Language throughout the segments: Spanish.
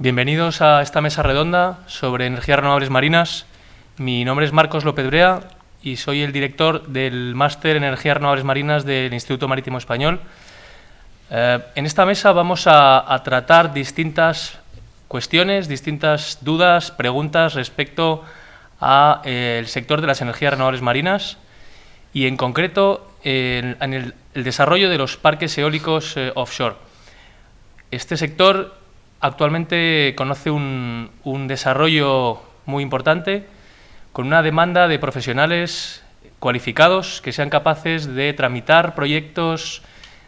Bienvenidos a esta mesa redonda sobre energías renovables marinas. Mi nombre es Marcos López Brea y soy el director del Máster en Energías Renovables Marinas del Instituto Marítimo Español. En esta mesa vamos a tratar distintas cuestiones, distintas dudas, preguntas respecto al sector de las energías renovables marinas y, en concreto, en el desarrollo de los parques eólicos offshore. Este sector actualmente conoce un desarrollo muy importante, con una demanda de profesionales cualificados que sean capaces de tramitar proyectos,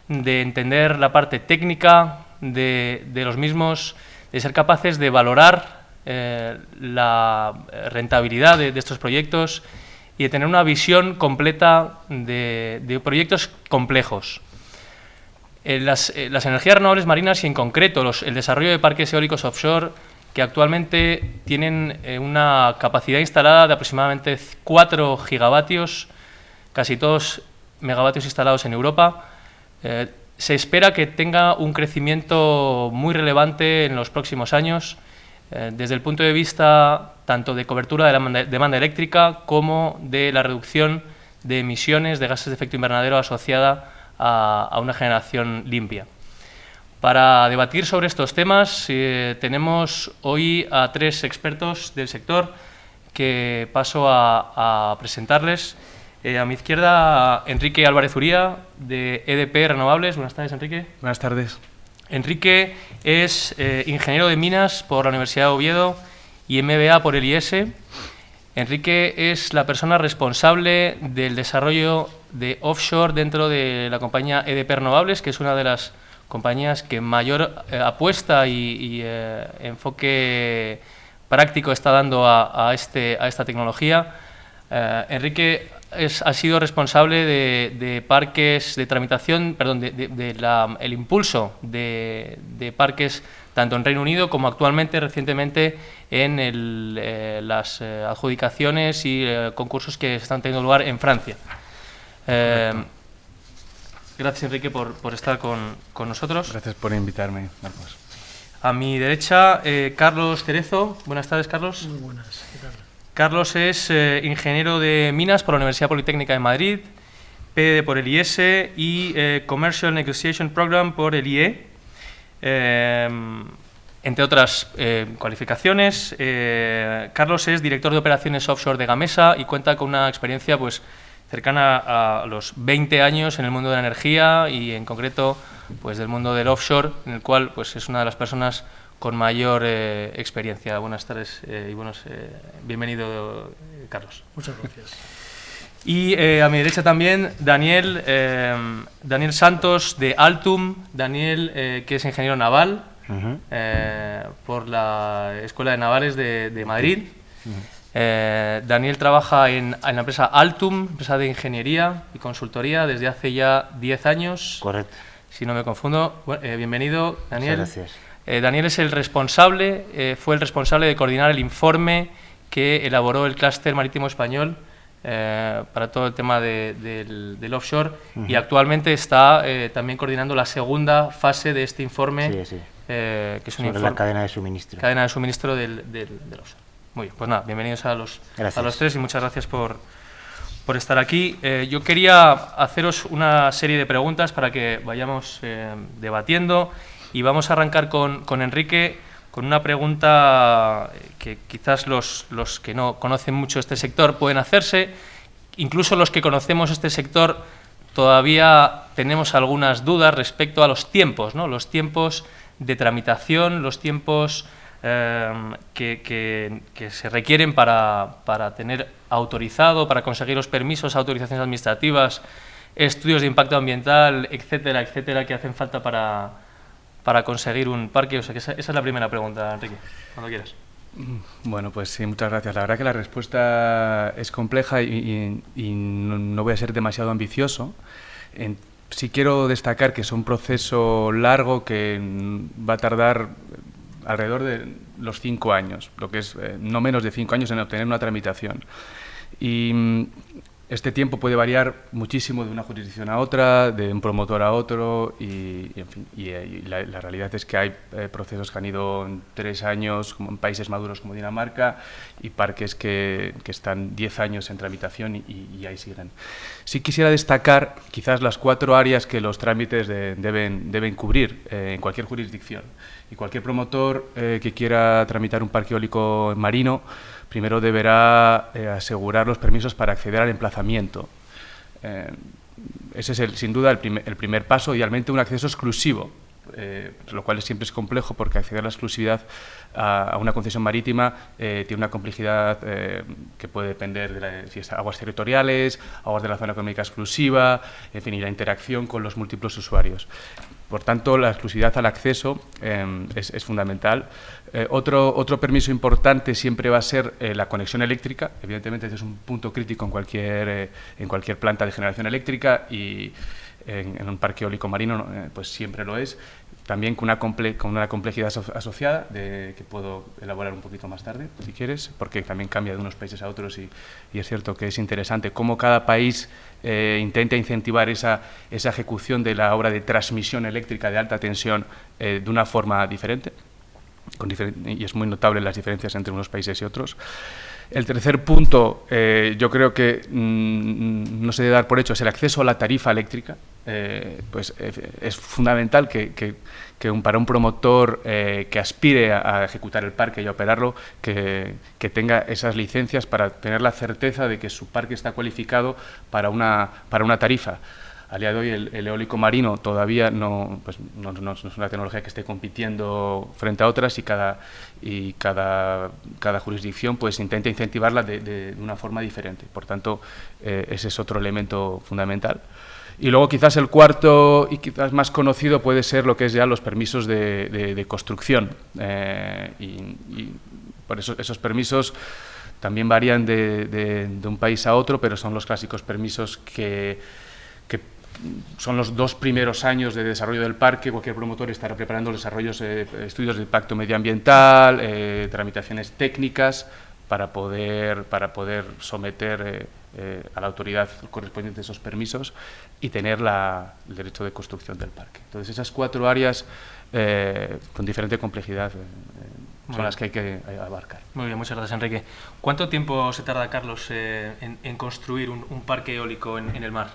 de entender la parte técnica de los mismos, de ser capaces de valorar la rentabilidad de estos proyectos y de tener una visión completa de proyectos complejos. Las energías renovables marinas y, en concreto, el desarrollo de parques eólicos offshore, que actualmente tienen una capacidad instalada de aproximadamente 4 gigavatios, casi todos megavatios instalados en Europa, se espera que tenga un crecimiento muy relevante en los próximos años, desde el punto de vista tanto de cobertura de la demanda eléctrica como de la reducción de emisiones de gases de efecto invernadero asociada a una generación limpia. Para debatir sobre estos temas tenemos hoy a 3 expertos del sector que paso a presentarles. A mi izquierda, Enrique Álvarez Uría, de EDP Renovables. Buenas tardes, Enrique. Buenas tardes. Enrique es ingeniero de minas por la Universidad de Oviedo y MBA por el IES. Enrique es la persona responsable del desarrollo de offshore dentro de la compañía EDP Renovables, que es una de las compañías que mayor apuesta y enfoque práctico está dando a esta tecnología. Enrique ha sido responsable de parques de tramitación, perdón, el impulso de parques tanto en Reino Unido como actualmente, recientemente, en las adjudicaciones y concursos que están teniendo lugar en Francia. Gracias, Enrique, por estar con nosotros. Gracias por invitarme, Marcos. A mi derecha, Carlos Cerezo. Buenas tardes, Carlos. Muy buenas, ¿qué tal? Carlos es ingeniero de minas por la Universidad Politécnica de Madrid, PhD por el IES y Commercial Negotiation Program por el IE, entre otras cualificaciones. Carlos es director de operaciones offshore de Gamesa y cuenta con una experiencia cercana a los 20 años en el mundo de la energía y, en concreto, del mundo del offshore, en el cual es una de las personas con mayor experiencia. Buenas tardes y bienvenido, Carlos. Muchas gracias. Y a mi derecha también Daniel Santos, de Altum. Daniel, que es ingeniero naval por la Escuela de Navales de Madrid. Daniel trabaja en la empresa Altum, empresa de ingeniería y consultoría, desde hace ya 10 años. Correcto. Si no me confundo. Bienvenido, Daniel. Muchas gracias. Daniel es fue el responsable de coordinar el informe que elaboró el Clúster Marítimo Español para todo el tema del offshore, y actualmente está también coordinando la segunda fase de este informe, que es un sobre la cadena de suministro. Cadena de suministro del offshore. Muy bien, pues nada, bienvenidos a los 3 y muchas gracias por estar aquí. Yo quería haceros una serie de preguntas para que vayamos debatiendo, y vamos a arrancar con Enrique, con una pregunta que quizás los que no conocen mucho este sector pueden hacerse. Incluso los que conocemos este sector todavía tenemos algunas dudas respecto a los tiempos, ¿no? Los tiempos de tramitación, los tiempos que se requieren para tener autorizado, para conseguir los permisos, autorizaciones administrativas, estudios de impacto ambiental, etcétera, etcétera, que hacen falta para conseguir un parque. O sea, que esa es la primera pregunta, Enrique, cuando quieras. Bueno, pues sí, muchas gracias. La verdad que la respuesta es compleja y no voy a ser demasiado ambicioso. Sí quiero destacar que es un proceso largo que va a tardar alrededor de los 5 años, lo que es no menos de 5 años en obtener una tramitación. Y Este tiempo puede variar muchísimo de una jurisdicción a otra, de un promotor a otro, en fin, la realidad es que hay procesos que han ido en 3 años, como en países maduros como Dinamarca, y parques que están 10 años en tramitación y ahí siguen. Sí quisiera destacar quizás las 4 áreas que los trámites deben cubrir en cualquier jurisdicción. Y cualquier promotor que quiera tramitar un parque eólico marino, primero deberá asegurar los permisos para acceder al emplazamiento. Ese es, sin duda, el primer paso, idealmente un acceso exclusivo, lo cual siempre es complejo porque acceder a la exclusividad a una concesión marítima tiene una complejidad que puede depender de si es aguas territoriales, aguas de la zona económica exclusiva, en fin, y la interacción con los múltiples usuarios. Por tanto, la exclusividad al acceso es fundamental. Otro permiso importante siempre va a ser la conexión eléctrica. Evidentemente, este es un punto crítico en cualquier planta de generación eléctrica y en un parque eólico marino pues siempre lo es. También con una complejidad asociada, que puedo elaborar un poquito más tarde, si quieres, porque también cambia de unos países a otros y es cierto que es interesante cómo cada país intenta incentivar esa ejecución de la obra de transmisión eléctrica de alta tensión de una forma diferente, y es muy notable las diferencias entre unos países y otros. El tercer punto, yo creo que no se debe dar por hecho, es el acceso a la tarifa eléctrica. Pues es fundamental que para un promotor que aspire a ejecutar el parque y a operarlo, que tenga esas licencias para tener la certeza de que su parque está cualificado para una tarifa. A día de hoy el eólico marino todavía no es una tecnología que esté compitiendo frente a otras y cada jurisdicción pues intenta incentivarla de una forma diferente. Por tanto, ese es otro elemento fundamental. Y luego quizás el cuarto y quizás más conocido puede ser lo que es ya los permisos de construcción. Y por eso esos permisos también varían de un país a otro, pero son los clásicos permisos que son los 2 primeros años de desarrollo del parque. Cualquier promotor estará preparando los estudios de impacto medioambiental, tramitaciones técnicas para poder someter a la autoridad correspondiente esos permisos y tener el derecho de construcción del parque. Entonces, esas 4 áreas con diferente complejidad son las que hay que abarcar. Muy bien, muchas gracias, Enrique. ¿Cuánto tiempo se tarda, Carlos, en construir un parque eólico en el mar?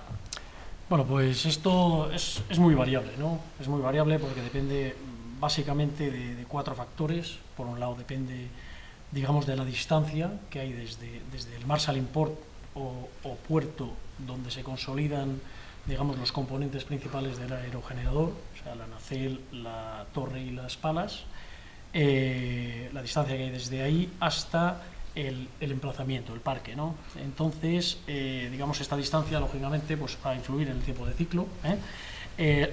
Bueno, pues esto es muy variable, ¿no? Es muy variable porque depende básicamente de 4 factores. Por un lado depende, digamos, de la distancia que hay desde el Marshall Port o puerto donde se consolidan, digamos, los componentes principales del aerogenerador, o sea, la nacelle, la torre y las palas, la distancia que hay desde ahí hasta el emplazamiento, el parque, ¿no? Entonces, digamos, esta distancia, lógicamente, pues va a influir en el tiempo de ciclo.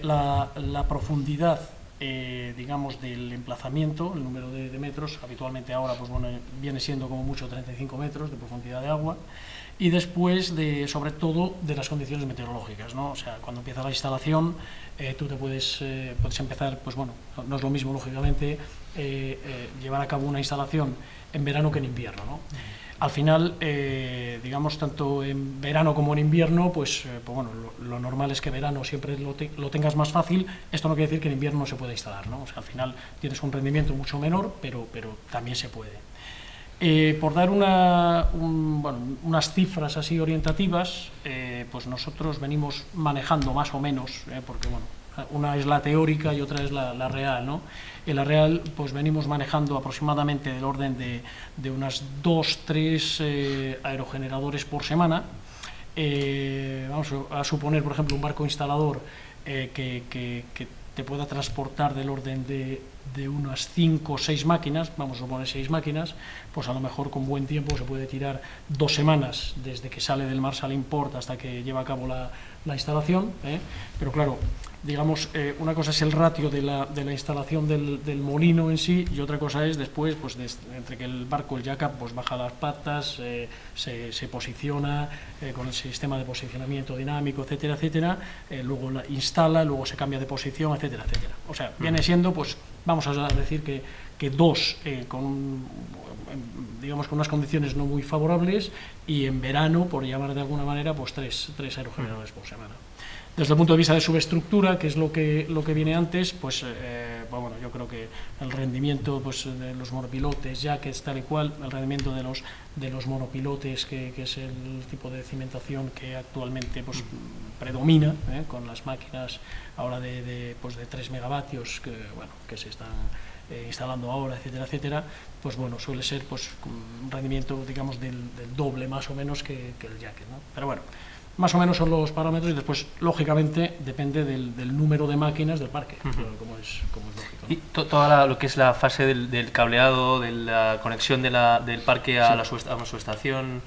La profundidad, digamos, del emplazamiento, el número de metros, habitualmente ahora, pues bueno, viene siendo como mucho 35 metros de profundidad de agua, y después, sobre todo, de las condiciones meteorológicas, ¿no? O sea, cuando empieza la instalación, tú puedes empezar, pues bueno, no es lo mismo, lógicamente, llevar a cabo una instalación en verano que en invierno, ¿no? Al final, digamos, tanto en verano como en invierno, pues bueno, lo normal es que verano siempre lo tengas más fácil. Esto no quiere decir que en invierno no se pueda instalar, ¿no? O sea, al final tienes un rendimiento mucho menor, pero también se puede. Por dar unas cifras así orientativas, pues nosotros venimos manejando más o menos, porque bueno, una es la teórica y otra es la real, ¿no? En la real, pues venimos manejando aproximadamente del orden de unas 2-3 aerogeneradores por semana. Vamos a suponer, por ejemplo, un barco instalador que te pueda transportar del orden de unas 5 o 6 máquinas, vamos a suponer 6 máquinas, pues a lo mejor con buen tiempo se puede tirar 2 semanas desde que sale del Marshall Port hasta que lleva a cabo la instalación, pero claro, digamos, una cosa es el ratio de la instalación del molino en sí, y otra cosa es después, pues entre que el barco, el jack-up, pues baja las patas, se posiciona con el sistema de posicionamiento dinámico, etcétera, etcétera, luego la instala, luego se cambia de posición, etcétera, etcétera. O sea, viene siendo, pues vamos a decir que que 2 digamos con unas condiciones no muy favorables, y en verano, por llamar de alguna manera, pues 3 aerogeneradores por semana. Desde el punto de vista de subestructura, que es lo que viene antes, pues bueno, yo creo que el rendimiento pues, de los monopilotes, ya que es tal y cual, el rendimiento de los monopilotes, que es el tipo de cimentación que actualmente pues, predomina, con las máquinas ahora de 3 megavatios que se están instalando ahora, etcétera, etcétera, pues bueno, suele ser pues, un rendimiento, digamos, del doble más o menos que el jacket, ¿no? Pero bueno, más o menos son los parámetros, y después, lógicamente, depende del número de máquinas del parque, como es lógico, ¿no? Y toda lo que es la fase del cableado, de la conexión del parque a una subestación.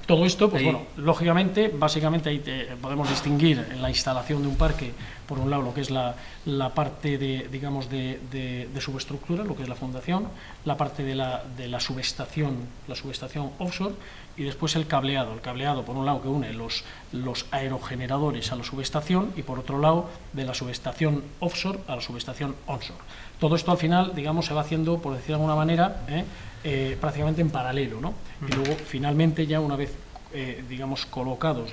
Todo esto, pues bueno, lógicamente, básicamente ahí podemos distinguir en la instalación de un parque, por un lado, lo que es la parte digamos, de subestructura, lo que es la fundación, la parte de la subestación offshore, y después el cableado. El cableado, por un lado, que une los aerogeneradores a la subestación, y por otro lado, de la subestación offshore a la subestación onshore. Todo esto, al final, digamos, se va haciendo, por decir de alguna manera, prácticamente en paralelo, ¿no? Y luego, finalmente, ya una vez, digamos, colocados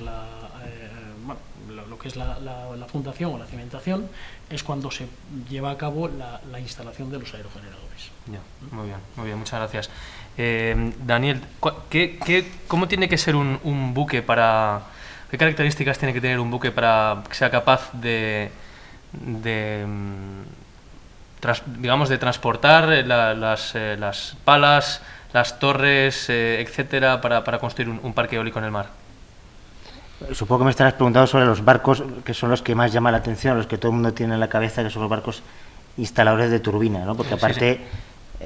lo que es la fundación o la cimentación, es cuando se lleva a cabo la instalación de los aerogeneradores. Ya, muy bien, muchas gracias. Daniel, ¿cómo tiene que ser un buque para... ¿Qué características tiene que tener un buque para que sea capaz digamos, de transportar las palas, las torres, etcétera, para construir un parque eólico en el mar? Supongo que me estarás preguntando sobre los barcos, que son los que más llaman la atención, los que todo el mundo tiene en la cabeza, que son los barcos instaladores de turbina, ¿no? Porque aparte,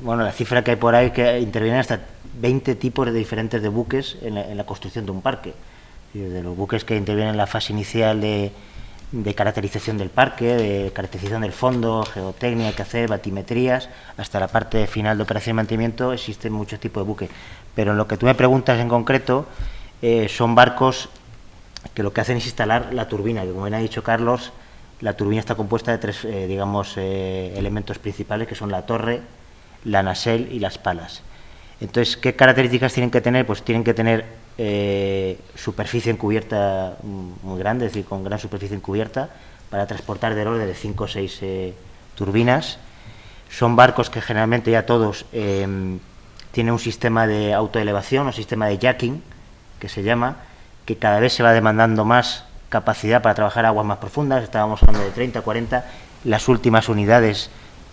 bueno, la cifra que hay por ahí, que intervienen hasta 20 tipos diferentes de buques en la construcción de un parque. De los buques que intervienen en la fase inicial de caracterización del parque, de caracterización del fondo, geotecnia, hay que hacer batimetrías, hasta la parte final de operación y mantenimiento, existen muchos tipos de buques. Pero en lo que tú me preguntas en concreto, son barcos que lo que hacen es instalar la turbina, que como bien ha dicho Carlos, la turbina está compuesta de 3, elementos principales, que son la torre, la nacelle y las palas. Entonces, ¿qué características tienen que tener? Pues tienen que tener superficie encubierta muy grande, es decir, con gran superficie encubierta, para transportar del orden de 5 o 6 turbinas. Son barcos que generalmente ya todos tienen un sistema de autoelevación, un sistema de jacking, que se llama, que cada vez se va demandando más capacidad para trabajar aguas más profundas. Estábamos hablando de 30, 40, las últimas unidades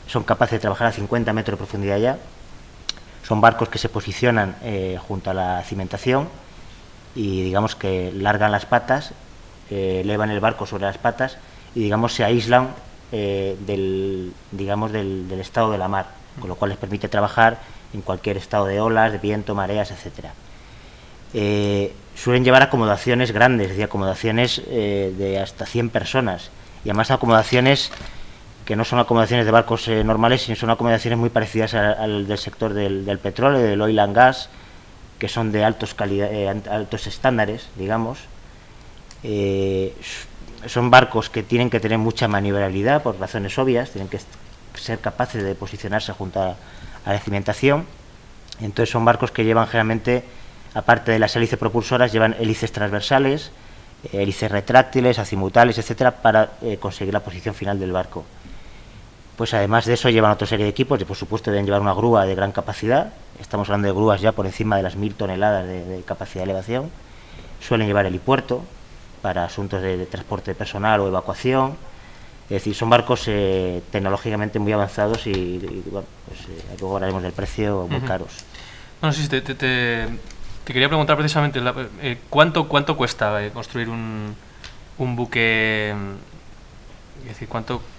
son capaces de trabajar a 50 metros de profundidad ya. Son barcos que se posicionan junto a la cimentación y digamos que largan las patas, elevan el barco sobre las patas y digamos se aíslan del estado de la mar, con lo cual les permite trabajar en cualquier estado de olas, de viento, mareas, etcétera. Suelen llevar acomodaciones grandes, es decir, acomodaciones de hasta 100 personas, y además acomodaciones que no son acomodaciones de barcos normales, sino son acomodaciones muy parecidas al del sector del petróleo, del oil and gas, que son de altos estándares, digamos. Son barcos que tienen que tener mucha maniobrabilidad por razones obvias, tienen que ser capaces de posicionarse junto a la cimentación. Entonces son barcos que llevan generalmente, aparte de las hélices propulsoras, llevan hélices transversales, hélices retráctiles, azimutales, etcétera, para conseguir la posición final del barco. Pues además de eso llevan otra serie de equipos, y por supuesto deben llevar una grúa de gran capacidad. Estamos hablando de grúas ya por encima de las 1000 toneladas de capacidad de elevación. Suelen llevar helipuerto para asuntos de transporte de personal o evacuación. Es decir, son barcos tecnológicamente muy avanzados y bueno, pues, luego hablaremos del precio, muy caros. No, sí, te quería preguntar precisamente ¿cuánto cuesta construir un buque? Es decir,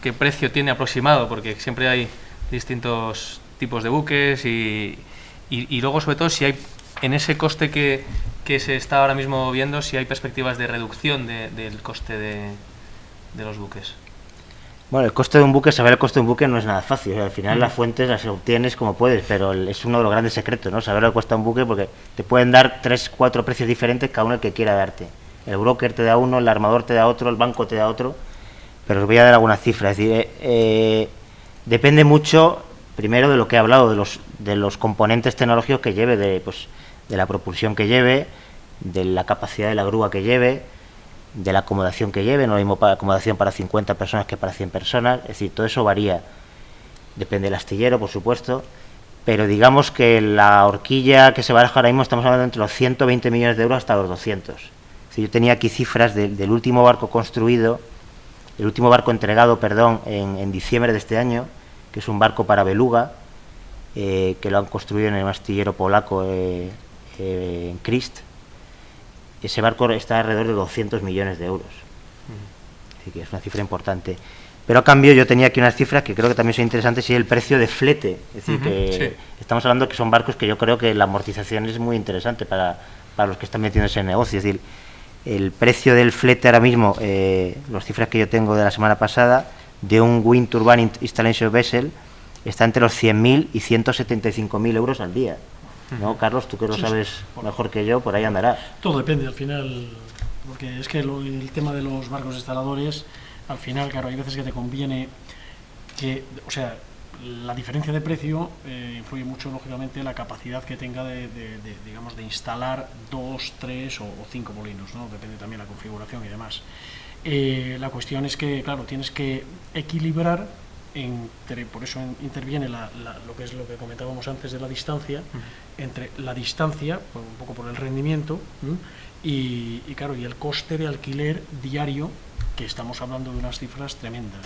¿qué precio tiene aproximado? Porque siempre hay distintos tipos de buques y luego, sobre todo, si hay en ese coste que se está ahora mismo viendo, si hay perspectivas de reducción del coste de los buques. Bueno, el coste de un buque, saber el coste de un buque no es nada fácil. O sea, al final las fuentes las obtienes como puedes, pero es uno de los grandes secretos, ¿no? Saber lo que cuesta un buque, porque te pueden dar 3, 4 precios diferentes, cada uno el que quiera darte. El broker te da uno, el armador te da otro, el banco te da otro. Pero os voy a dar alguna cifra. Es decir, depende mucho primero de lo que he hablado, de los componentes tecnológicos que lleve, de la propulsión que lleve, de la capacidad de la grúa que lleve, de la acomodación que lleve, no lo mismo para acomodación para 50 personas que para 100 personas, es decir, todo eso varía, depende del astillero, por supuesto, pero digamos que la horquilla que se baraja ahora mismo estamos hablando entre los 120 millones de euros hasta los 200. Es decir, yo tenía aquí cifras del último barco construido, el último barco entregado, perdón, en diciembre de este año, que es un barco para beluga, que lo han construido en el astillero polaco en Crist. Ese barco está alrededor de 200 millones de euros. Así que es una cifra importante. Pero a cambio yo tenía aquí unas cifras que creo que también son interesantes, y el precio de flete. Es decir, que estamos hablando que son barcos que yo creo que la amortización es muy interesante para los que están metiéndose en negocio. Es decir, el precio del flete ahora mismo, las cifras que yo tengo de la semana pasada, de un Wind Turbine Installation Vessel, está entre los 100.000 y 175.000 euros al día. ¿No, Carlos? Tú que lo sabes mejor que yo, por ahí andará. Todo depende al final, porque es que el tema de los barcos instaladores, al final, claro, hay veces que te conviene que, o sea, la diferencia de precio influye mucho, lógicamente, la capacidad que tenga digamos, de instalar 2, 3 o 5 molinos, ¿no? Depende también la configuración y demás. La cuestión es que, claro, tienes que equilibrar por eso interviene lo que comentábamos antes de la distancia, entre la distancia, un poco por el rendimiento, y claro, y el coste de alquiler diario, que estamos hablando de unas cifras tremendas.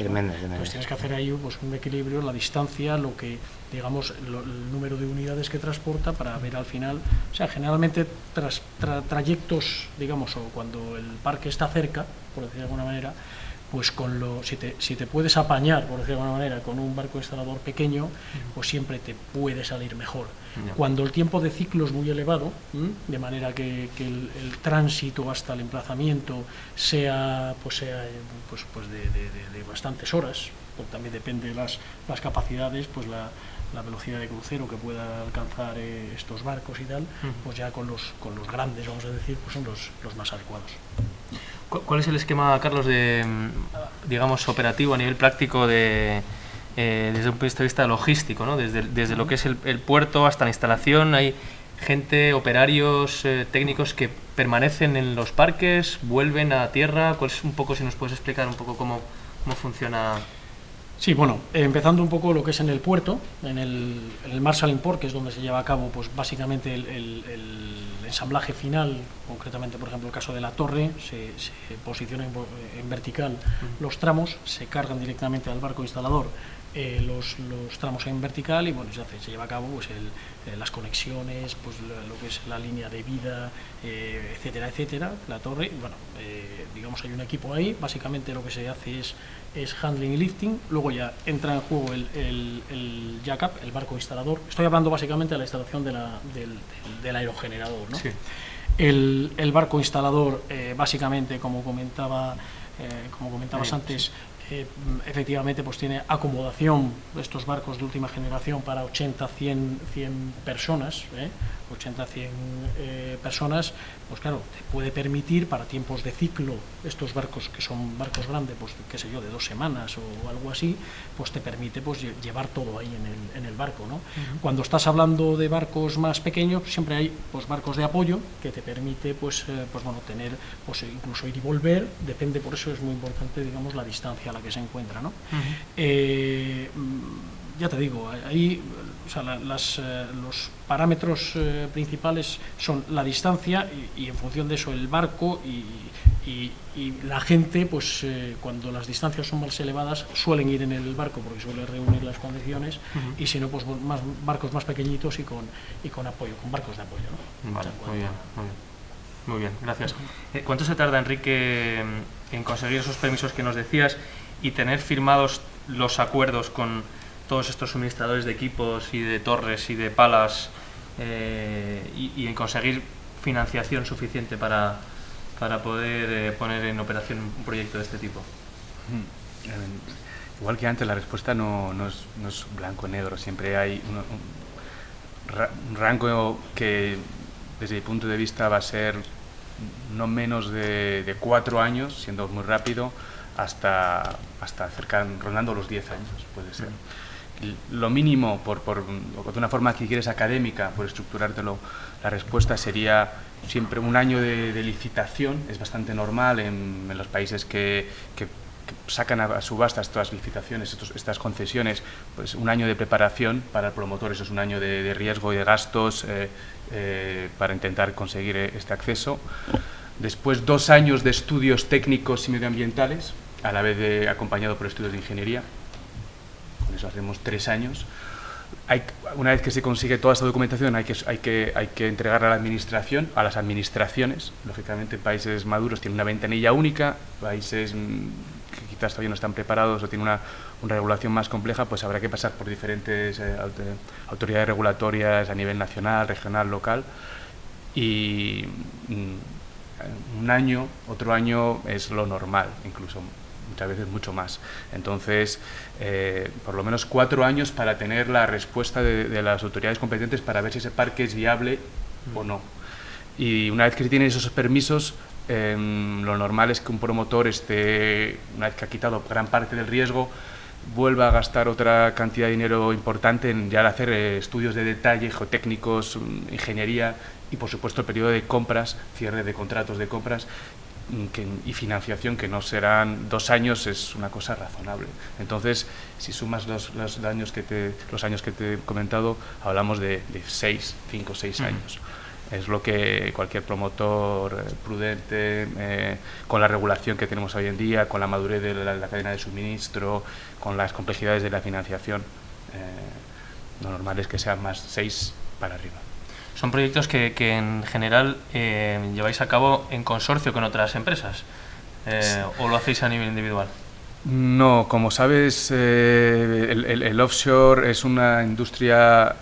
Pues tienes que hacer ahí pues un equilibrio, la distancia, lo que, digamos, el número de unidades que transporta, para ver al final, o sea, generalmente trayectos, digamos, o cuando el parque está cerca, por decir de alguna manera, pues si te puedes apañar, por decirlo de alguna manera, con un barco instalador pequeño, pues siempre te puede salir mejor. Cuando el tiempo de ciclo es muy elevado, de manera que el tránsito hasta el emplazamiento sea de bastantes horas, pues también depende de las capacidades, pues la velocidad de crucero que pueda alcanzar estos barcos y tal, pues ya con los grandes, vamos a decir, pues son los más adecuados. ¿Cuál es el esquema, Carlos, digamos, operativo a nivel práctico desde un punto de vista logístico, ¿no? Desde lo que es el puerto hasta la instalación? ¿Hay gente, operarios, técnicos que permanecen en los parques, vuelven a tierra? ¿Cuál es un poco, si nos puedes explicar un poco cómo funciona? Sí, bueno, empezando un poco lo que es en el puerto, en el Marshalling Port, que es donde se lleva a cabo, pues básicamente el ensamblaje final, concretamente, por ejemplo, el caso de la torre, se posiciona en vertical los tramos, se cargan directamente al barco instalador los tramos en vertical, y bueno, se lleva a cabo pues las conexiones, pues lo que es la línea de vida, etcétera, la torre. Y bueno, digamos, hay un equipo ahí, básicamente lo que se hace es handling y lifting, luego ya entra en juego el jack-up, el barco instalador. Estoy hablando básicamente de la instalación del aerogenerador, ¿no? Sí. El barco instalador, básicamente, como comentabas antes, efectivamente, pues tiene acomodación de estos barcos de última generación para 80-100 personas, 80-100 personas, pues claro, te puede permitir para tiempos de ciclo, estos barcos que son barcos grandes, pues qué sé yo, de 2 semanas o algo así, pues te permite pues llevar todo ahí en el barco, ¿no? Cuando estás hablando de barcos más pequeños, siempre hay pues barcos de apoyo que te permite pues bueno, tener pues incluso ir y volver, depende, por eso es muy importante, digamos, la distancia a la que se encuentra, ¿no? Ya te digo, ahí, o sea, los parámetros principales son la distancia y en función de eso el barco y la gente, pues cuando las distancias son más elevadas suelen ir en el barco porque suele reunir las condiciones, y si no, pues barcos más pequeñitos y con apoyo, con barcos de apoyo, ¿no? Vale, muy bien, gracias. ¿Cuánto se tarda, Enrique, en conseguir esos permisos que nos decías y tener firmados los acuerdos con todos estos suministradores de equipos y de torres y de palas, y en conseguir financiación suficiente para poder poner en operación un proyecto de este tipo? Igual que antes, la respuesta no es blanco-negro, siempre hay un rango que desde mi punto de vista va a ser no menos de 4 años, siendo muy rápido, hasta rondando los 10 años, puede ser. lo mínimo, de una forma que quieres académica, por estructurártelo, la respuesta sería siempre un año de licitación. Es bastante normal en los países que sacan a subasta estas licitaciones, estas concesiones, pues un año de preparación para el promotor. Eso es un año de riesgo y de gastos para intentar conseguir este acceso. Después 2 años de estudios técnicos y medioambientales, a la vez acompañado por estudios de ingeniería. Con eso hacemos 3 años. Una vez que se consigue toda esta documentación, hay que entregarla a la administración, a las administraciones. Lógicamente, países maduros tienen una ventanilla única, países que quizás todavía no están preparados o tienen una regulación más compleja, pues habrá que pasar por diferentes autoridades regulatorias a nivel nacional, regional, local. Y un año, otro año es lo normal, incluso muchas veces mucho más. Entonces, por lo menos 4 años para tener la respuesta de las autoridades competentes para ver si ese parque es viable o no. Y una vez que se tienen esos permisos, lo normal es que un promotor una vez que ha quitado gran parte del riesgo, vuelva a gastar otra cantidad de dinero importante en ya hacer estudios de detalle, geotécnicos, ingeniería y, por supuesto, el periodo de compras, cierre de contratos de compras y financiación, que no serán 2 años, es una cosa razonable. Entonces, si sumas los años que te he comentado, hablamos de 5 o 6 años. Es lo que cualquier promotor prudente, con la regulación que tenemos hoy en día, con la madurez de la cadena de suministro, con las complejidades de la financiación, lo normal es que sean más 6 para arriba. Son proyectos que en general lleváis a cabo en consorcio con otras empresas, ¿o lo hacéis a nivel individual? No, como sabes, el offshore es una industria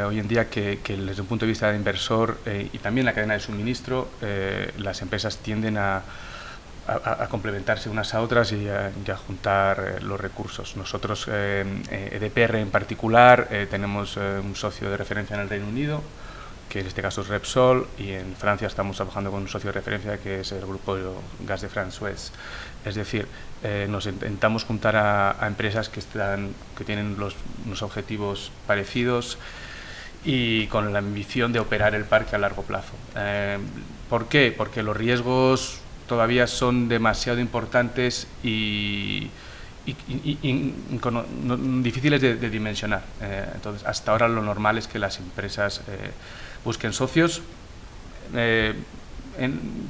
hoy en día que desde un punto de vista de inversor y también la cadena de suministro, las empresas tienden a complementarse unas a otras y a juntar los recursos. Nosotros, EDPR en particular, tenemos un socio de referencia en el Reino Unido, que en este caso es Repsol, y en Francia estamos trabajando con un socio de referencia que es el grupo Gas de France Suez. Es decir, nos intentamos juntar a empresas que tienen unos objetivos parecidos y con la ambición de operar el parque a largo plazo. ¿Por qué? Porque los riesgos todavía son demasiado importantes y difíciles de dimensionar. Entonces, hasta ahora lo normal es que las empresas busquen socios,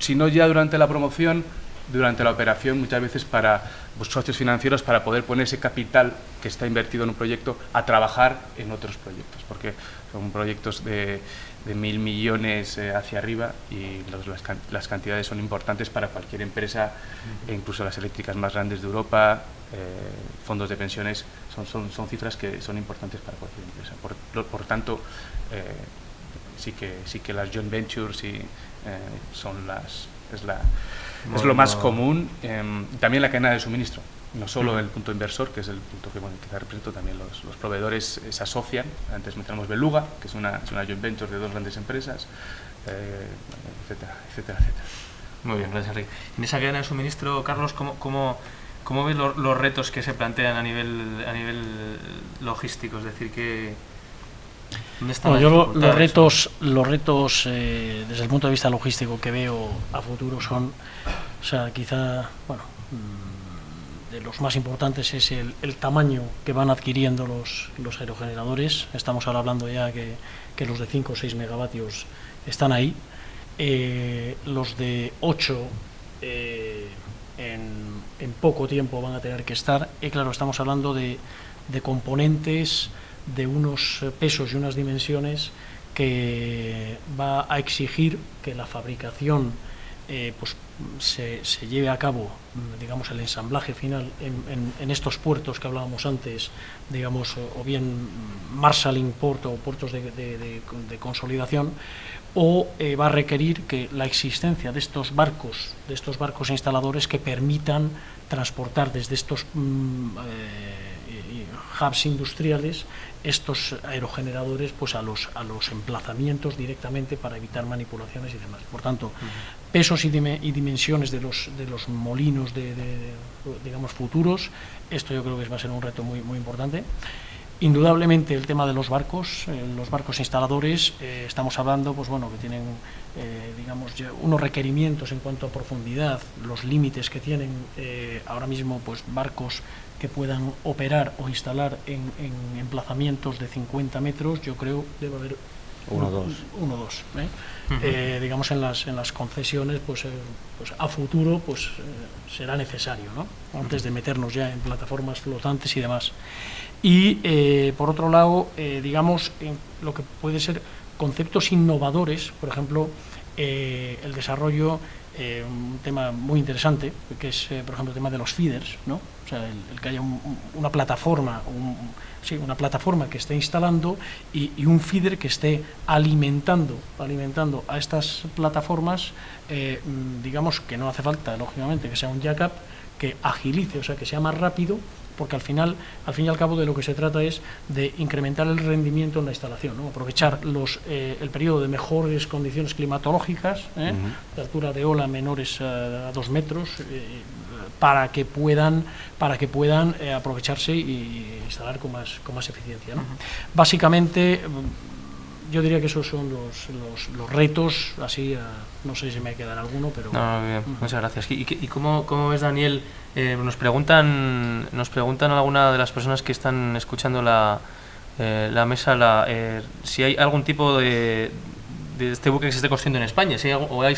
si no ya durante la promoción, durante la operación, muchas veces para socios financieros, para poder poner ese capital que está invertido en un proyecto a trabajar en otros proyectos, porque son proyectos de 1.000 millones hacia arriba y las cantidades son importantes para cualquier empresa, e incluso las eléctricas más grandes de Europa, fondos de pensiones, son cifras que son importantes para cualquier empresa. Por tanto, sí que las joint ventures es lo más común. También la cadena de suministro, no solo el punto inversor, que es el punto que quizá represento, también los proveedores se asocian. Antes mencionamos Beluga, que es una joint venture de 2 grandes empresas, etcétera, etcétera, etcétera. Muy bien, gracias, Enrique. En esa cadena de suministro, Carlos, ¿cómo ves los retos que se plantean a nivel logístico? Es decir, ¿dónde están las dificultades? Los retos desde el punto de vista logístico que veo a futuro son, quizá, de los más importantes es el tamaño que van adquiriendo los aerogeneradores. Estamos ahora hablando ya que los de 5 o 6 megavatios están ahí. Los de 8 en poco tiempo van a tener que estar. Y claro, estamos hablando de componentes de unos pesos y unas dimensiones que va a exigir que la fabricación se lleve a cabo, digamos, el ensamblaje final en estos puertos que hablábamos antes, digamos, o bien marshalling port o puertos de consolidación, o va a requerir que la existencia de estos barcos instaladores que permitan transportar desde estos hubs industriales estos aerogeneradores a los emplazamientos directamente para evitar manipulaciones y demás. Por tanto, pesos y dimensiones de los molinos digamos futuros, esto yo creo que va a ser un reto muy, muy importante. Indudablemente el tema de los barcos instaladores, estamos hablando, pues bueno, que tienen, digamos, unos requerimientos en cuanto a profundidad, los límites que tienen ahora mismo, pues barcos que puedan operar o instalar en emplazamientos de 50 metros, yo creo debe haber uno o dos. Digamos en las concesiones, pues a futuro pues será necesario, ¿no? Antes de meternos ya en plataformas flotantes y demás. Y por otro lado, digamos, en lo que puede ser conceptos innovadores, por ejemplo, el desarrollo, un tema muy interesante, que es, por ejemplo, el tema de los feeders, ¿no? O sea, el que haya una plataforma, una plataforma que esté instalando y un feeder que esté alimentando a estas plataformas, digamos que no hace falta, lógicamente, que sea un jack-up, que agilice, o sea, que sea más rápido, porque al fin y al cabo de lo que se trata es de incrementar el rendimiento en la instalación, ¿no? Aprovechar el periodo de mejores condiciones climatológicas, de altura de ola menores a 2 metros, para que puedan aprovecharse y instalar con más eficiencia, ¿no? Básicamente, yo diría que esos son los retos, así, no sé si me quedará alguno, pero... No, bien, muchas gracias. ¿Y cómo ves, Daniel? Nos preguntan alguna de las personas que están escuchando la mesa si hay algún tipo de este buque que se esté construyendo en España, si hay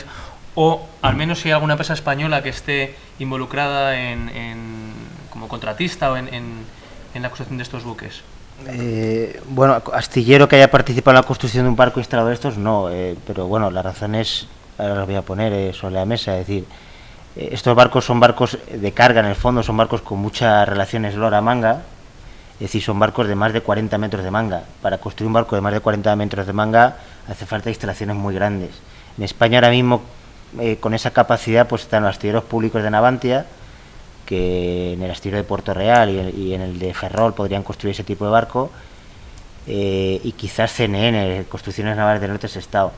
o al menos si hay alguna empresa española que esté involucrada como contratista o en la construcción de estos buques. Bueno, astillero que haya participado en la construcción de un barco instalado de estos, no, pero bueno, la razón es, ahora las voy a poner sobre la mesa, es decir, estos barcos son barcos de carga, en el fondo son barcos con muchas relaciones eslora-manga, es decir, son barcos de más de 40 metros de manga. Para construir un barco de más de 40 metros de manga hace falta instalaciones muy grandes. En España ahora mismo, con esa capacidad, pues están los astilleros públicos de Navantia, que en el astillero de Puerto Real y en el de Ferrol podrían construir ese tipo de barco, y quizás CNN, Construcciones Navales del Norte, Sestao.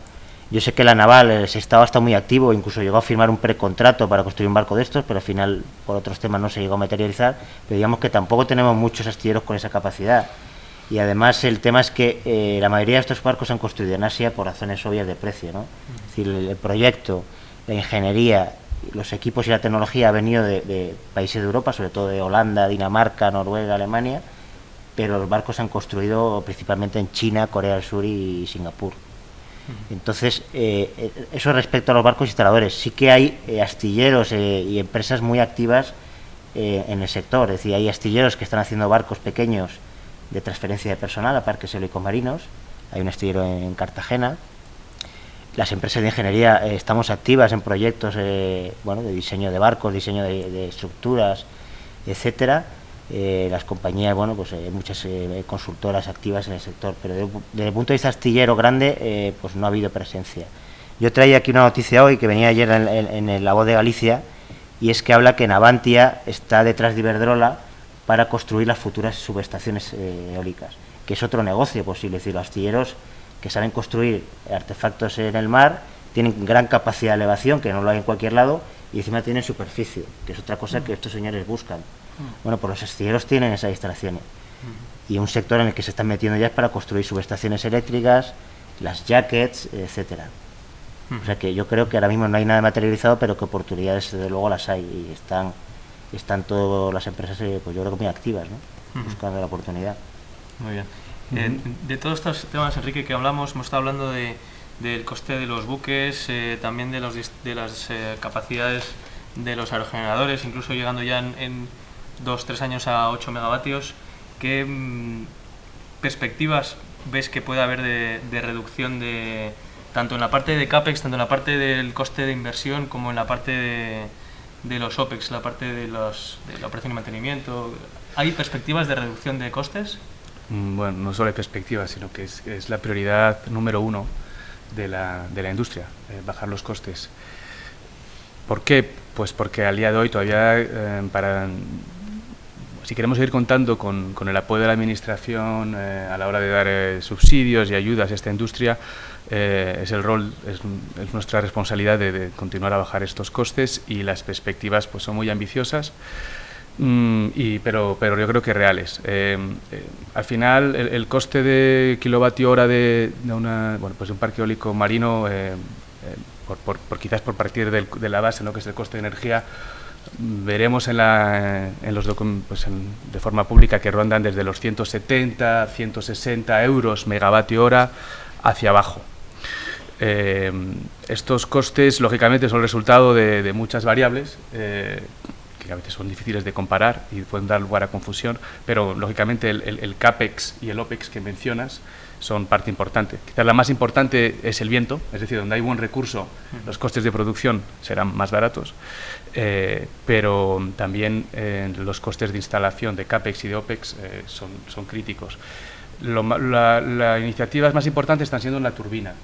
Yo sé que la naval, el Sestao, está muy activo, incluso llegó a firmar un precontrato para construir un barco de estos, pero al final por otros temas no se llegó a materializar, pero digamos que tampoco tenemos muchos astilleros con esa capacidad. Y además el tema es que la mayoría de estos barcos se han construido en Asia por razones obvias de precio, ¿no? Es decir, el proyecto, la ingeniería, los equipos y la tecnología ha venido de países de Europa, sobre todo de Holanda, Dinamarca, Noruega, Alemania, pero los barcos se han construido principalmente en China, Corea del Sur y Singapur. Entonces, eso respecto a los barcos instaladores. Sí que hay astilleros y empresas muy activas en el sector, es decir, hay astilleros que están haciendo barcos pequeños de transferencia de personal a parques eólicos marinos, hay un astillero en Cartagena. Las empresas de ingeniería estamos activas en proyectos de diseño de barcos, diseño de estructuras, etcétera. Las compañías, pues muchas consultoras activas en el sector, pero desde el punto de vista astillero grande, pues no ha habido presencia. Yo traía aquí una noticia hoy que venía ayer en La Voz de Galicia, y es que habla que Navantia está detrás de Iberdrola para construir las futuras subestaciones eólicas, que es otro negocio posible. Es decir, los astilleros que saben construir artefactos en el mar tienen gran capacidad de elevación, que no lo hay en cualquier lado, y encima tienen superficie, que es otra cosa que estos señores buscan. Bueno, pues los astilleros tienen esas instalaciones, y un sector en el que se están metiendo ya es para construir subestaciones eléctricas, las jackets, etcétera. O sea que yo creo que ahora mismo no hay nada materializado, pero que oportunidades desde luego las hay, y están todas las empresas, pues yo creo que muy activas, ¿no? Buscando la oportunidad. Muy bien. De todos estos temas, Enrique, que hemos estado hablando del coste de los buques, también de las capacidades de los aerogeneradores, incluso llegando ya en 2-3 años a 8 megavatios. ¿Qué perspectivas ves que puede haber de reducción tanto en la parte de CAPEX, tanto en la parte del coste de inversión, como en la parte de los OPEX, la parte de la operación y mantenimiento? ¿Hay perspectivas de reducción de costes? Bueno, no solo hay perspectivas, sino que es la prioridad número 1 de la industria, bajar los costes. ¿Por qué? Pues porque al día de hoy todavía, si queremos seguir contando con el apoyo de la Administración a la hora de dar subsidios y ayudas a esta industria, es nuestra responsabilidad de continuar a bajar estos costes, y las perspectivas pues son muy ambiciosas. pero yo creo que reales. Al final, el coste de kilovatio hora de un parque eólico marino, quizás por partir de la base, ¿no?, que es el coste de energía, veremos de forma pública que rondan desde los 170, 160 euros megavatio hora hacia abajo. Estos costes, lógicamente, son el resultado de muchas variables que a veces son difíciles de comparar y pueden dar lugar a confusión, pero lógicamente el CAPEX y el OPEX que mencionas son parte importante. Quizás la más importante es el viento, es decir, donde hay buen recurso, los costes de producción serán más baratos, pero también los costes de instalación de CAPEX y de OPEX son críticos. Las iniciativas más importantes están siendo en la turbina,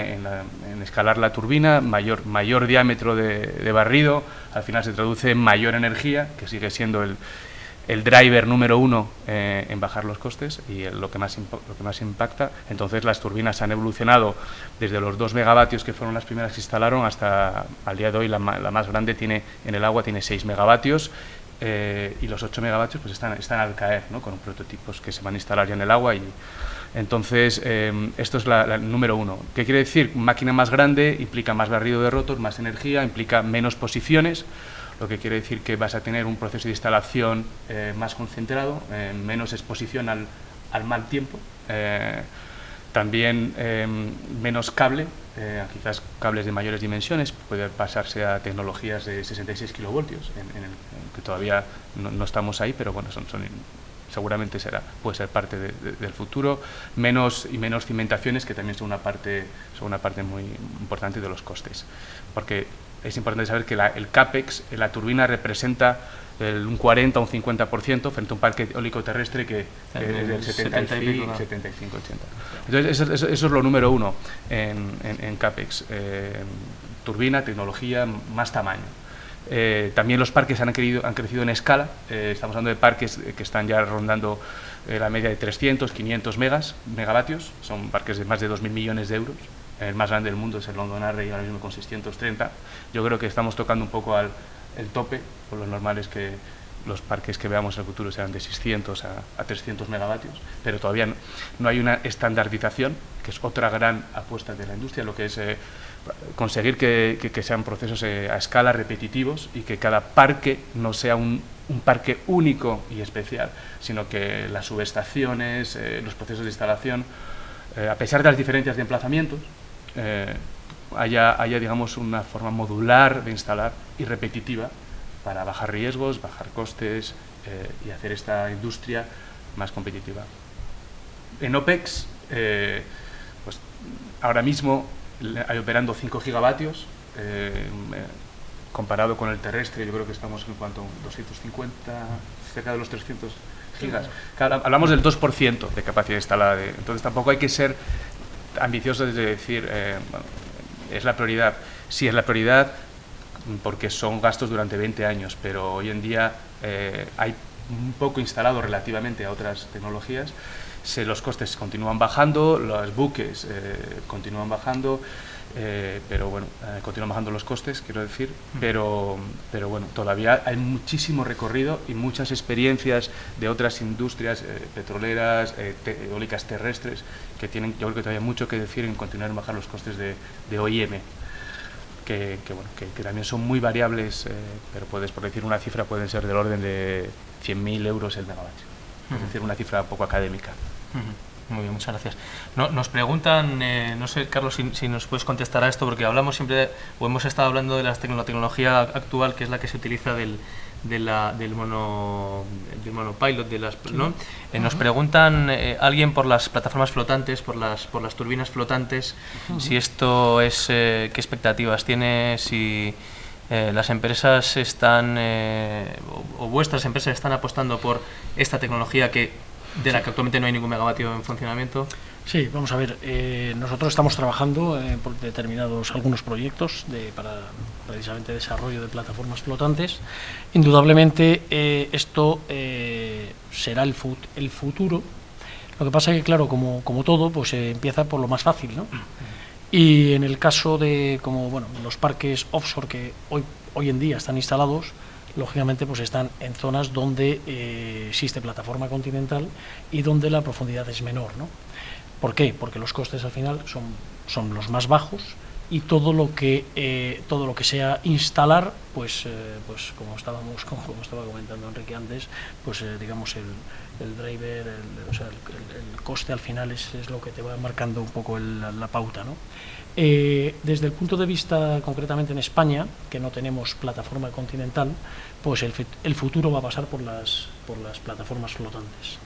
en escalar la turbina, mayor diámetro de barrido, al final se traduce en mayor energía, que sigue siendo el driver número uno en bajar los costes y lo que más impacta. Entonces las turbinas han evolucionado desde los 2 megavatios que fueron las primeras que instalaron hasta al día de hoy la más grande en el agua tiene 6 megavatios. Y los 8 megavatios pues están al caer, ¿no?, con prototipos que se van a instalar ya en el agua. Y entonces esto es el número uno. ¿Qué quiere decir? Máquina más grande implica más barrido de rotor, más energía, implica menos posiciones, lo que quiere decir que vas a tener un proceso de instalación más concentrado, menos exposición al mal tiempo, también menos cable, quizás cables de mayores dimensiones, puede pasarse a tecnologías de 66 kilovoltios, en que todavía no estamos ahí, pero bueno, seguramente puede ser parte del futuro, menos cimentaciones, que también son una parte muy importante de los costes, porque es importante saber que el CAPEX en la turbina representa un 40 o un 50% frente a un parque eólico terrestre que es del 75, 80. Entonces eso es lo número uno en CAPEX, turbina, tecnología, más tamaño. También los parques han crecido en escala, estamos hablando de parques que están ya rondando la media de 300, 500 megavatios, son parques de más de 2.000 millones de euros. El más grande del mundo es el London Array, ahora mismo con 630. Yo creo que estamos tocando un poco el tope, por lo normal es que los parques que veamos en el futuro sean de 600 a 300 megavatios, pero todavía no hay una estandarización, que es otra gran apuesta de la industria, lo que es conseguir que sean procesos a escala repetitivos y que cada parque no sea un parque único y especial, sino que las subestaciones, los procesos de instalación, a pesar de las diferencias de emplazamientos, haya digamos una forma modular de instalar y repetitiva para bajar riesgos, bajar costes y hacer esta industria más competitiva. En OPEX, pues ahora mismo hay operando 5 gigavatios, comparado con el terrestre yo creo que estamos en cuanto a 250, cerca de los 300 gigas. Claro, hablamos del 2% de capacidad instalada, entonces tampoco hay que ser ambiciosos de decir, bueno, es la prioridad. Sí, es la prioridad porque son gastos durante 20 años, pero hoy en día hay un poco instalado relativamente a otras tecnologías. Los costes continúan bajando, los buques continúan bajando, pero bueno, continúan bajando los costes, quiero decir, pero bueno, todavía hay muchísimo recorrido y muchas experiencias de otras industrias petroleras, eólicas terrestres, que tienen, yo creo que todavía mucho que decir en continuar en bajar los costes de OIM, que también son muy variables, pero por decir una cifra, pueden ser del orden de 100.000 euros el megavatio, es decir, una cifra poco académica. Muy bien, muchas gracias. Nos preguntan, no sé, Carlos, si nos puedes contestar a esto, porque hablamos siempre, o hemos estado hablando de la tecnología actual, que es la que se utiliza del monopilot, ¿no? Nos preguntan alguien por las plataformas flotantes, por las turbinas flotantes, si esto es, qué expectativas tiene, si las empresas están, o vuestras empresas están apostando por esta tecnología de la que actualmente no hay ningún megavatio en funcionamiento. Sí, vamos a ver, nosotros estamos trabajando por algunos proyectos para precisamente desarrollo de plataformas flotantes. Indudablemente esto será el futuro. Lo que pasa es que, claro, como todo, pues empieza por lo más fácil, ¿no? Y en el caso de los parques offshore que hoy en día están instalados, lógicamente pues están en zonas donde existe plataforma continental y donde la profundidad es menor, ¿no? ¿Por qué? Porque los costes al final son los más bajos y todo lo que sea instalar, pues como estaba comentando Enrique antes, pues digamos el driver, el coste al final es lo que te va marcando un poco la pauta, ¿no? Desde el punto de vista concretamente en España, que no tenemos plataforma continental, pues el futuro va a pasar por las plataformas flotantes.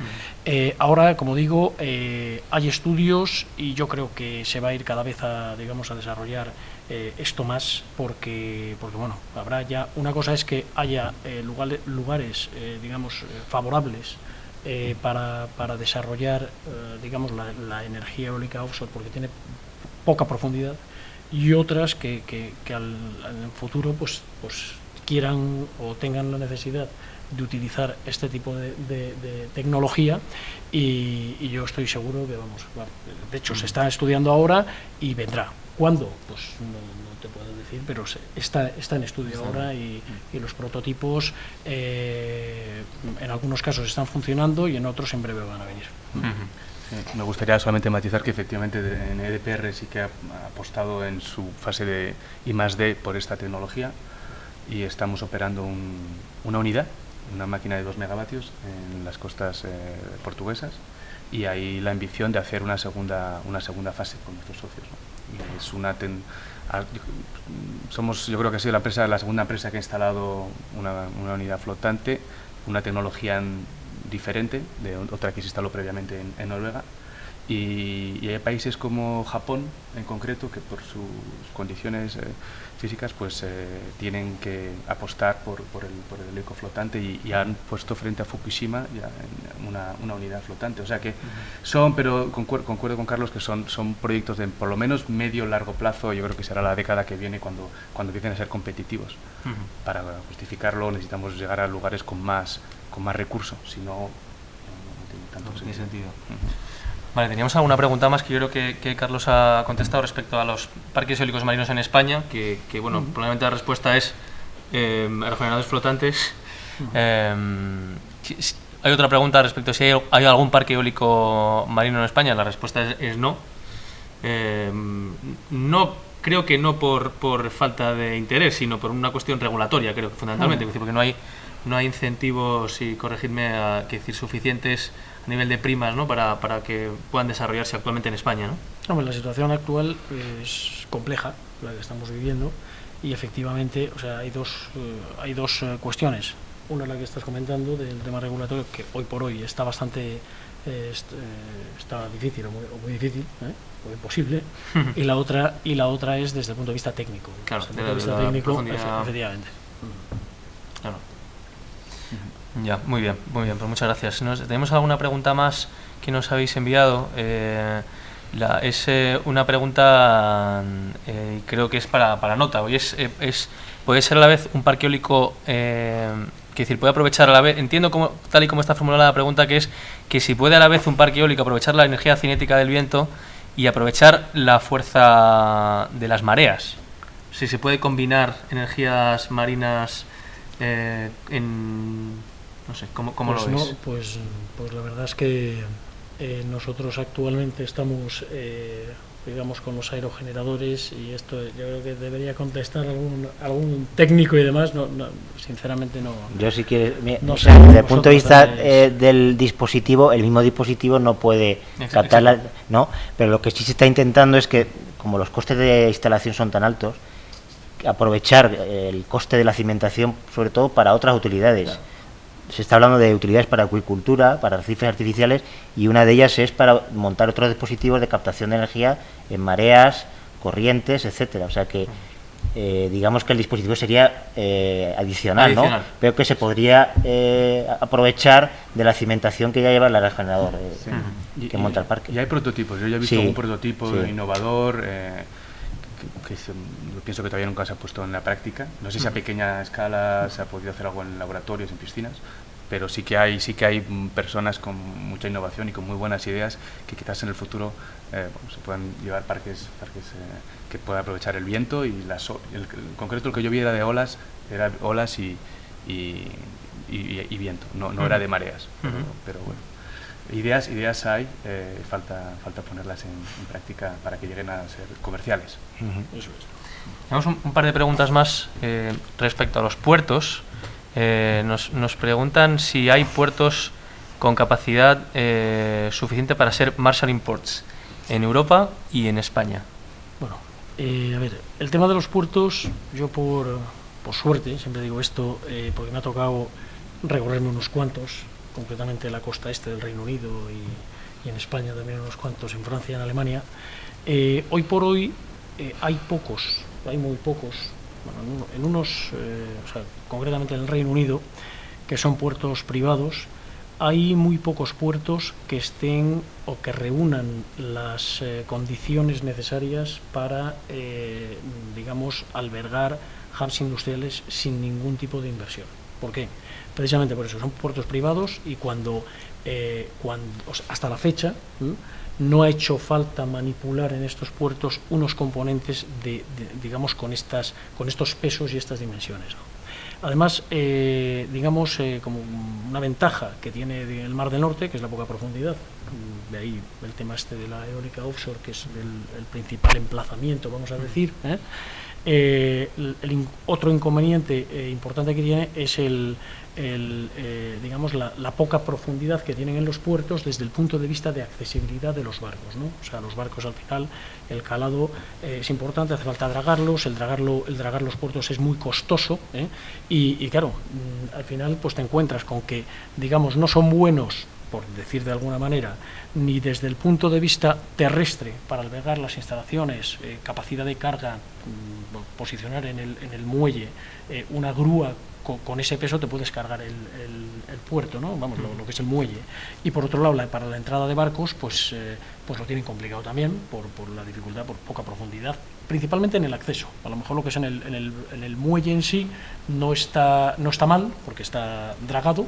Ahora, como digo, hay estudios y yo creo que se va a ir cada vez a desarrollar esto más, porque bueno, habrá ya, una cosa es que haya lugares favorables para desarrollar la energía eólica offshore, porque tiene poca profundidad, y otras que en el futuro pues quieran o tengan la necesidad de utilizar este tipo de tecnología, y yo estoy seguro que de hecho se está estudiando ahora y vendrá. ¿Cuándo? Pues no te puedo decir, pero está en estudio ahora, y los prototipos en algunos casos están funcionando y en otros en breve van a venir. Me gustaría solamente matizar que efectivamente en EDPR sí que ha apostado en su fase de I+D por esta tecnología, y estamos operando una unidad, una máquina de 2 megavatios en las costas portuguesas, y hay la ambición de hacer una segunda fase con nuestros socios, ¿no? Y es yo creo que ha sido la segunda empresa que ha instalado una unidad flotante, una tecnología diferente de otra que se instaló previamente en Noruega, y hay países como Japón en concreto que por sus condiciones físicas pues tienen que apostar por el ecoflotante, y han puesto frente a Fukushima ya una unidad flotante, o sea que pero concuerdo con Carlos que son proyectos de por lo menos medio-largo plazo. Yo creo que será la década que viene cuando empiecen a ser competitivos. Para justificarlo necesitamos llegar a lugares con más recursos, si no tiene tanto sentido. Vale, teníamos alguna pregunta más que yo creo que Carlos ha contestado respecto a los parques eólicos marinos en España, que bueno, probablemente la respuesta es aerogeneradores flotantes. Hay otra pregunta respecto a si hay algún parque eólico marino en España. La respuesta es no. No, creo que no por falta de interés, sino por una cuestión regulatoria, creo que fundamentalmente, porque no hay incentivos, y corregidme, suficientes a nivel de primas, ¿no?, para que puedan desarrollarse actualmente en España, ¿no? Hombre, la situación actual es compleja, la que estamos viviendo, y efectivamente, o sea, hay dos cuestiones. Una, la que estás comentando del tema regulatorio, que hoy por hoy está bastante está difícil o muy difícil, o imposible, y la otra es desde el punto de vista técnico. Claro, desde el punto de vista técnico, efectivamente. Claro. Ya, muy bien, pues muchas gracias. ¿Tenemos alguna pregunta más que nos habéis enviado? Es una pregunta, creo que es para nota. Hoy puede ser a la vez un parque eólico, puede aprovechar a la vez, entiendo tal y como está formulada la pregunta, que es que si puede a la vez un parque eólico aprovechar la energía cinética del viento y aprovechar la fuerza de las mareas. Si se puede combinar energías marinas no sé, ¿cómo lo veis? Pues la verdad es que nosotros actualmente estamos con los aerogeneradores, y esto yo creo que debería contestar algún técnico y demás. No, sinceramente no. Yo sí que no sé, desde el punto de vista del dispositivo, el mismo dispositivo no puede captarla, ¿no? Pero lo que sí se está intentando es que, como los costes de instalación son tan altos, aprovechar el coste de la cimentación, sobre todo para otras utilidades. Claro. Se está hablando de utilidades para acuicultura, para arrecifes artificiales, y una de ellas es para montar otros dispositivos de captación de energía en mareas, corrientes, etcétera. O sea que digamos que el dispositivo sería adicional, ¿no? Pero que se podría aprovechar de la cimentación que ya lleva el aerogenerador que monta el parque. Y hay prototipos. Yo ya he visto un prototipo innovador que yo pienso que todavía nunca se ha puesto en la práctica. No sé si a pequeña escala se ha podido hacer algo en laboratorios, en piscinas, pero sí que hay personas con mucha innovación y con muy buenas ideas que quizás en el futuro se puedan llevar parques que puedan aprovechar el viento y en concreto el que yo vi era de olas y y viento, no era de mareas, pero bueno. Ideas hay, falta ponerlas en práctica para que lleguen a ser comerciales. Eso es. Tenemos un par de preguntas más respecto a los puertos. Nos preguntan si hay puertos con capacidad suficiente para ser Marshalling Ports en Europa y en España. Bueno, a ver, el tema de los puertos, yo por suerte, siempre digo esto, porque me ha tocado recorrerme unos cuantos, concretamente la costa este del Reino Unido y en España también unos cuantos, en Francia y en Alemania. Hoy por hoy hay muy pocos, bueno, en unos, o sea, concretamente en el Reino Unido, que son puertos privados. Hay muy pocos puertos que estén o que reúnan las condiciones necesarias para, digamos, albergar hubs industriales sin ningún tipo de inversión. ¿Por qué? Precisamente por eso, son puertos privados y cuando hasta la fecha no ha hecho falta manipular en estos puertos unos componentes digamos, con estos pesos y estas dimensiones, ¿no? Además, digamos, como una ventaja que tiene el Mar del Norte, que es la poca profundidad, de ahí el tema este de la eólica offshore, que es el principal emplazamiento, vamos a decir, otro inconveniente importante que tiene es digamos, la poca profundidad que tienen en los puertos desde el punto de vista de accesibilidad de los barcos, ¿no? O sea, los barcos al final, el calado es importante, hace falta dragarlos, el dragar los puertos es muy costoso, y claro, al final pues te encuentras con que, digamos, no son buenos, por decir de alguna manera, ni desde el punto de vista terrestre para albergar las instalaciones, capacidad de carga, posicionar en el muelle una grúa con ese peso te puedes cargar el puerto, ¿no? Vamos, lo que es el muelle. Y por otro lado, para la entrada de barcos, pues lo tienen complicado también por la dificultad, por poca profundidad, principalmente en el acceso. A lo mejor lo que es en el muelle en sí no está mal, porque está dragado,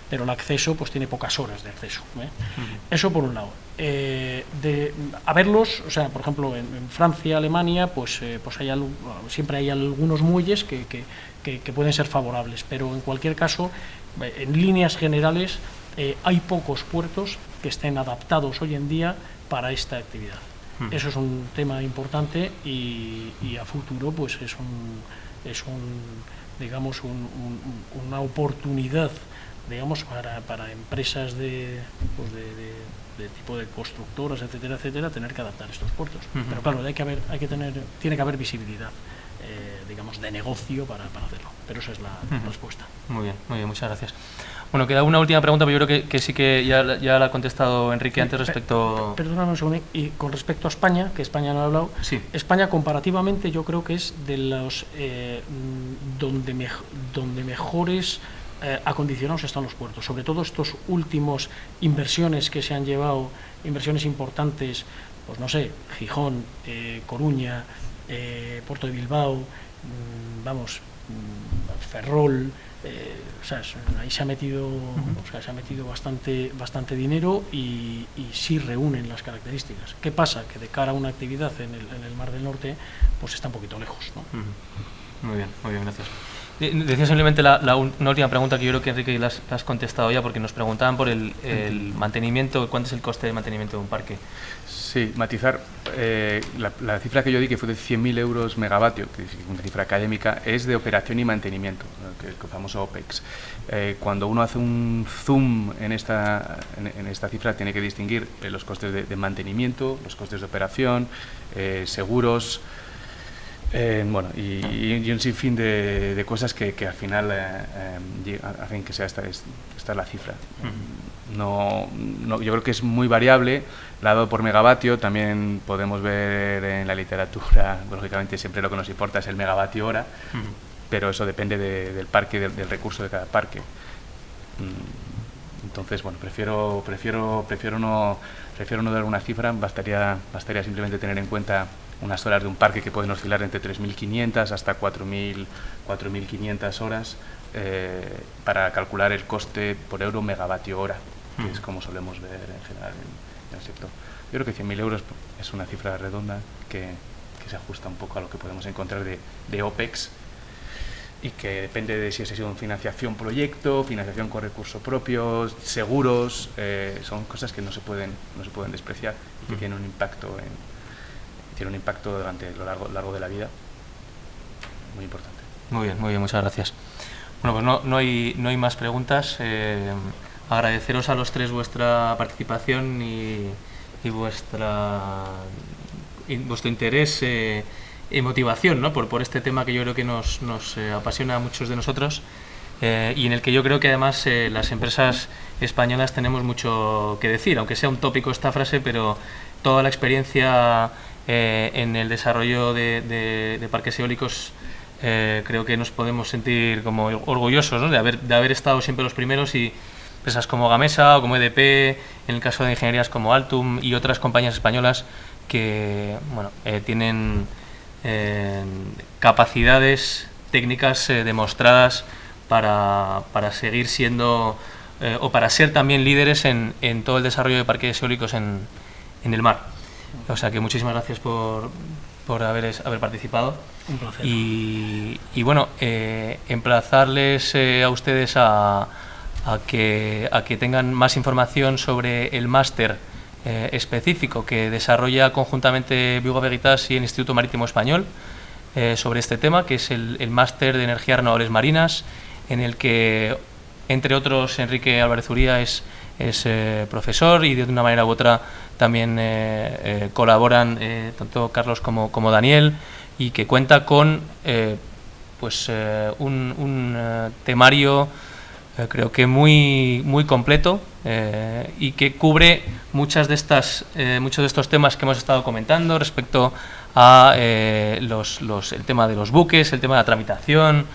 pero el acceso pues tiene pocas horas de acceso. Eso por un lado. A verlos, o sea, por ejemplo, en Francia, Alemania, pues siempre hay algunos muelles que pueden ser favorables, pero en cualquier caso, en líneas generales, hay pocos puertos que estén adaptados hoy en día para esta actividad. Eso es un tema importante y a futuro pues es digamos una oportunidad, digamos, para empresas de tipo de constructoras, etcétera, tener que adaptar estos puertos. Pero claro, tiene que haber visibilidad, digamos, de negocio para hacerlo. Pero esa es la respuesta. Muy bien, muchas gracias. Bueno, queda una última pregunta, pero yo creo que sí que ya la ha contestado Enrique antes respecto... Perdóname un segundo, y con respecto a España, que España no ha hablado, sí. España comparativamente yo creo que es de los donde mejores acondicionados están los puertos, sobre todo estos últimos inversiones que se han llevado, inversiones importantes, pues no sé, Gijón, Coruña, Puerto de Bilbao, Ferrol, o sea, ahí se ha metido, se ha metido bastante dinero y sí reúnen las características. ¿Qué pasa? Que de cara a una actividad en el Mar del Norte, pues está un poquito lejos, ¿no? Muy bien, gracias. Decía simplemente una última pregunta que yo creo que Enrique la has contestado ya, porque nos preguntaban por el mantenimiento, ¿cuánto es el coste de mantenimiento de un parque? Sí, matizar, la cifra que yo di, que fue de 100.000 euros megavatio, que es una cifra académica, es de operación y mantenimiento, el famoso OPEX. Cuando uno hace un zoom en esta cifra, tiene que distinguir los costes de mantenimiento, los costes de operación, seguros, bueno, y un sinfín de cosas que al final hacen que sea esta es la cifra. No, yo creo que es muy variable, dado por megavatio. También podemos ver en la literatura, lógicamente siempre lo que nos importa es el megavatio hora, pero eso depende del parque, del recurso de cada parque. Entonces, bueno, prefiero no dar una cifra. Bastaría simplemente tener en cuenta unas horas de un parque que pueden oscilar entre 3.500 hasta 4.500 horas para calcular el coste por euro megavatio hora, que es como solemos ver en general en el sector. Yo creo que 100.000 euros es una cifra redonda que se ajusta un poco a lo que podemos encontrar de OPEX y que depende de si es sido financiación proyecto, financiación con recursos propios, seguros, son cosas que no se pueden despreciar y que tienen un impacto durante lo largo de la vida muy importante. Muy bien, muchas gracias. Bueno, pues no hay más preguntas. Agradeceros a los tres vuestra participación y vuestro interés y motivación, ¿no? por este tema que yo creo que nos apasiona a muchos de nosotros, y en el que yo creo que además las empresas españolas tenemos mucho que decir, aunque sea un tópico esta frase, pero toda la experiencia en el desarrollo de parques eólicos, creo que nos podemos sentir como orgullosos, ¿no? de haber estado siempre los primeros, y empresas como Gamesa o como EDP, en el caso de ingenierías como Altum y otras compañías españolas que tienen capacidades técnicas demostradas para seguir siendo o para ser también líderes en todo el desarrollo de parques eólicos en el mar. O sea que muchísimas gracias por haber participado. Un placer. Y bueno, emplazarles a ustedes a que tengan más información sobre el máster específico que desarrolla conjuntamente Bureau Veritas y el Instituto Marítimo Español sobre este tema, que es el máster de energías renovables marinas, en el que, entre otros, Enrique Álvarez Uría es profesor, y de una manera u otra también colaboran tanto Carlos como Daniel, y que cuenta con un temario creo que muy completo, y que cubre muchos de estos temas que hemos estado comentando respecto a el tema de los buques, el tema de la tramitación,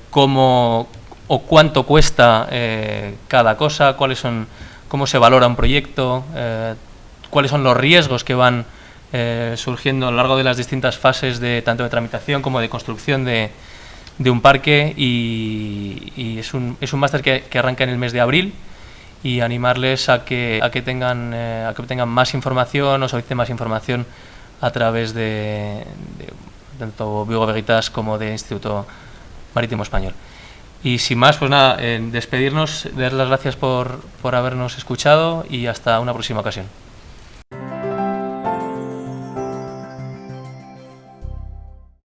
cómo o cuánto cuesta cada cosa, cómo se valora un proyecto, cuáles son los riesgos que van surgiendo a lo largo de las distintas fases tanto de tramitación como de construcción de un parque, y es un máster que arranca en el mes de abril, y animarles a que tengan más información o soliciten más información a través de tanto Bureau Veritas como del Instituto Marítimo Español. Y sin más, pues nada, despedirnos, dar las gracias por habernos escuchado, y hasta una próxima ocasión.